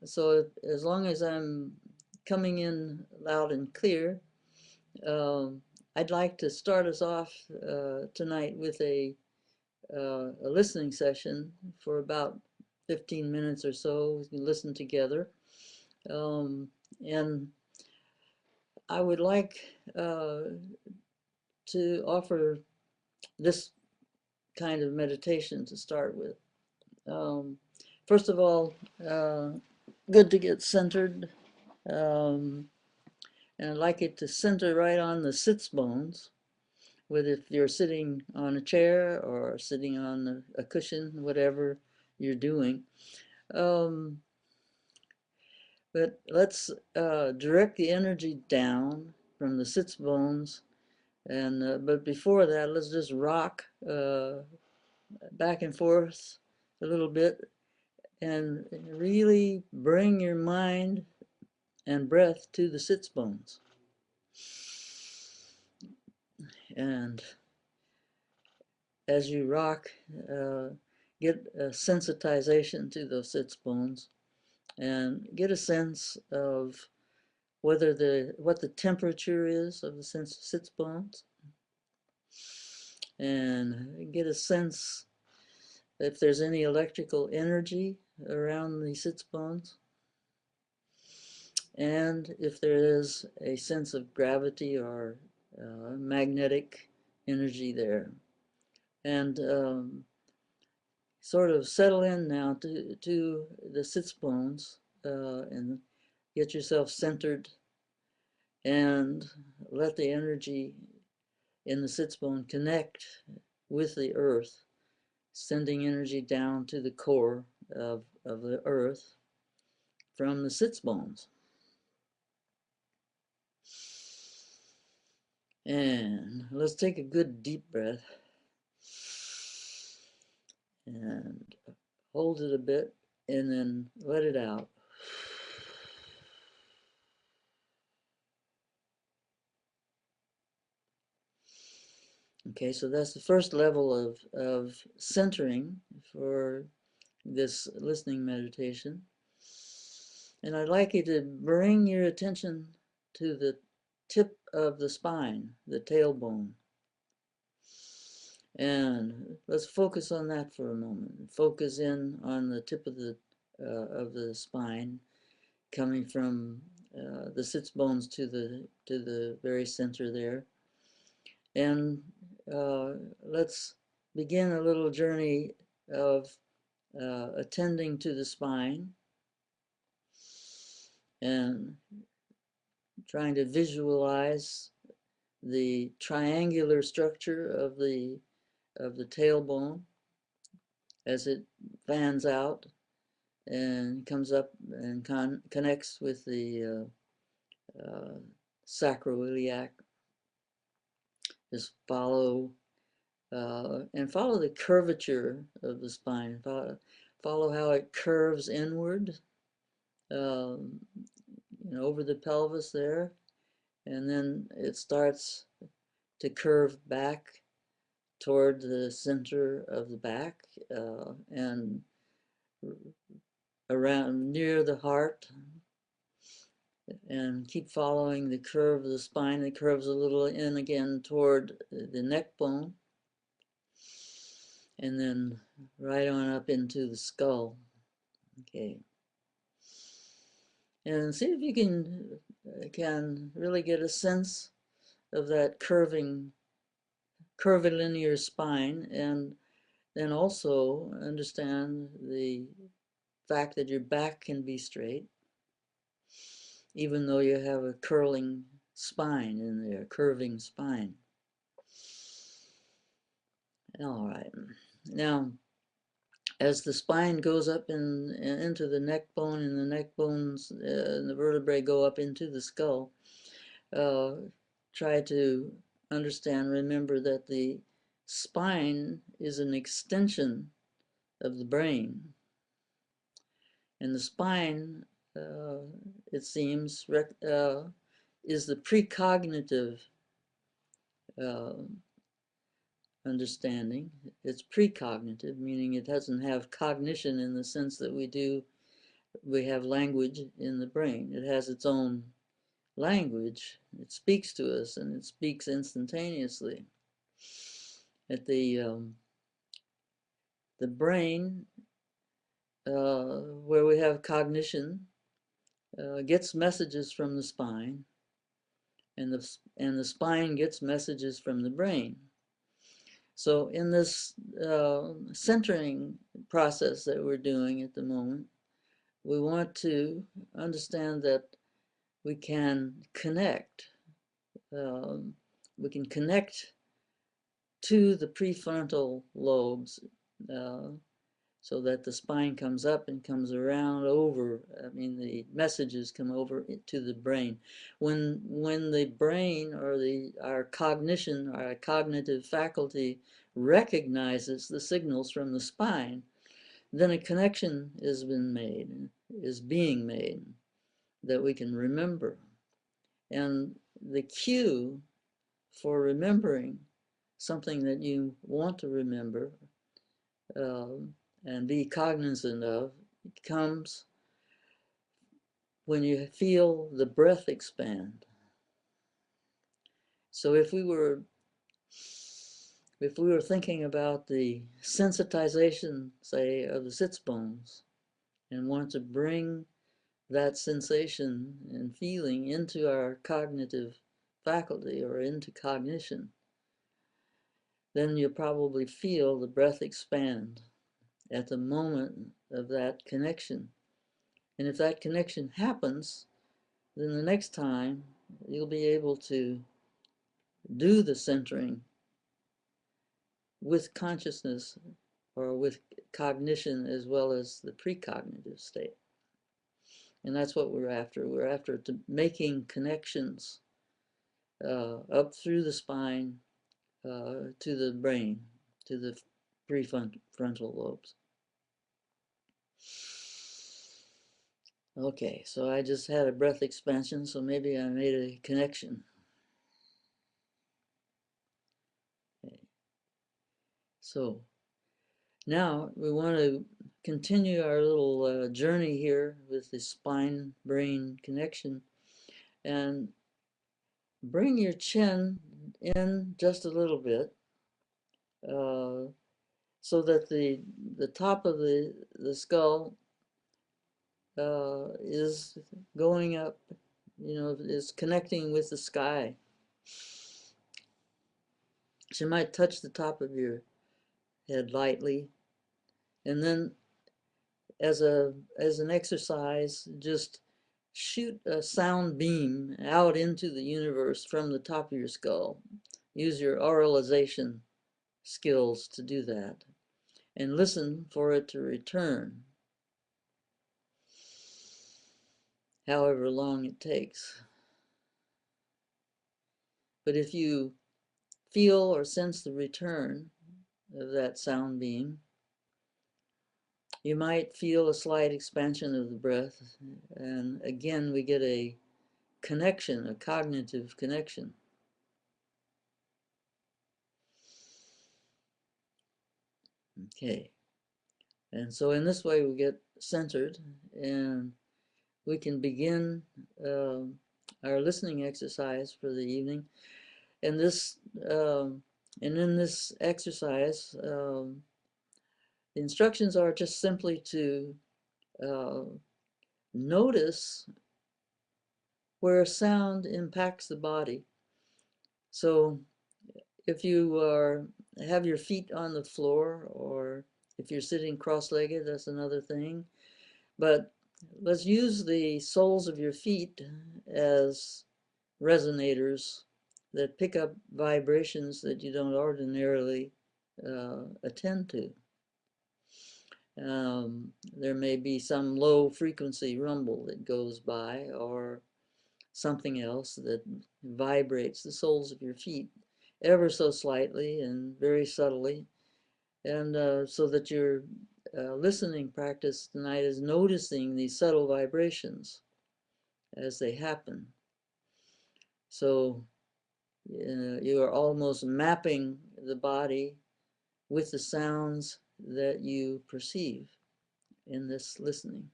So as long as I'm coming in loud and clear, um, I'd like to start us off tonight with a listening session for about 15 minutes or so. We can listen together. Um, and I would like to offer this kind of meditation to start with. Um, First of all, good to get centered. Um, and I'd like it to center right on the sits bones, whether if you're sitting on a chair or sitting on a cushion, whatever you're doing. Um, but let's direct the energy down from the sits bones. And but before that, let's just rock back and forth a little bit and really bring your mind and breath to the sits bones. And as you rock, uh, get a sensitization to those sits bones and get a sense of what the temperature is of the sits bones, and get a sense if there's any electrical energy around the sits bones, and if there is a sense of gravity or magnetic energy there. And sort of settle in now to the sits bones and get yourself centered and let the energy in the sits bone connect with the earth, sending energy down to the core of the earth from the sits bones. And let's take a good deep breath and hold it a bit and then let it out. Okay, so that's the first level of centering for this listening meditation. And I'd like you to bring your attention to the tip of the spine, the tailbone. And let's focus on that for a moment. Focus in on the tip of the spine, coming from the sits bones to the very center there. And let's begin a little journey of attending to the spine and trying to visualize the triangular structure of the tailbone as it fans out and comes up and connects with the sacroiliac. Just follow and follow the curvature of the spine. Follow how it curves inward, um, over the pelvis there, and then it starts to curve back toward the center of the back and around near the heart, and keep following the curve of the spine. It curves a little in again toward the neck bone, and then right on up into the skull. Okay. And see if you can really get a sense of that curvilinear spine, and then also understand the fact that your back can be straight, even though you have a curling spine in there, curving spine. All right. Now, as the spine goes up into the neck bone, and the neck bones and the vertebrae go up into the skull, uh, try to understand, remember that the spine is an extension of the brain. And the spine, it seems, is the precognitive uh, understanding. It's precognitive, meaning it doesn't have cognition in the sense that we do we have language in the brain. It has its own language. It speaks to us, and it speaks instantaneously. At the brain, where we have cognition, gets messages from the spine, and the spine gets messages from the brain. So in this centering process that we're doing at the moment, we want to understand that we can connect. Um, we can connect to the prefrontal lobes, uh, so that the spine comes up and comes around over. I mean, the messages come over to the brain. When the brain or our cognition, our cognitive faculty recognizes the signals from the spine, then a connection is being made that we can remember. And the cue for remembering something that you want to remember, and be cognizant of, comes when you feel the breath expand. So if we were thinking about the sensitization, say, of the sits bones, and want to bring that sensation and feeling into our cognitive faculty or into cognition, then you'll probably feel the breath expand at the moment of that connection. And if that connection happens, then the next time you'll be able to do the centering with consciousness or with cognition as well as the precognitive state. And that's what we're after. We're after making connections up through the spine to the brain, to the prefrontal lobes. Okay, so I just had a breath expansion, so maybe I made a connection. Okay. So now we want to continue our little journey here with the spine-brain connection, and bring your chin in just a little bit, so that the top of the skull is going up, is connecting with the sky. So you might touch the top of your head lightly, and then as an exercise, just shoot a sound beam out into the universe from the top of your skull. Use your auralization skills to do that, and listen for it to return, however long it takes. But if you feel or sense the return of that sound beam, you might feel a slight expansion of the breath, and again we get a connection, a cognitive connection. Okay, and so in this way we get centered, and we can begin our listening exercise for the evening. And in this exercise, the instructions are just simply to notice where sound impacts the body. So if you have your feet on the floor, or if you're sitting cross-legged, that's another thing. But let's use the soles of your feet as resonators that pick up vibrations that you don't ordinarily attend to. There may be some low frequency rumble that goes by, or something else that vibrates the soles of your feet ever so slightly and very subtly. And so that your listening practice tonight is noticing these subtle vibrations as they happen. So you are almost mapping the body with the sounds that you perceive in this listening.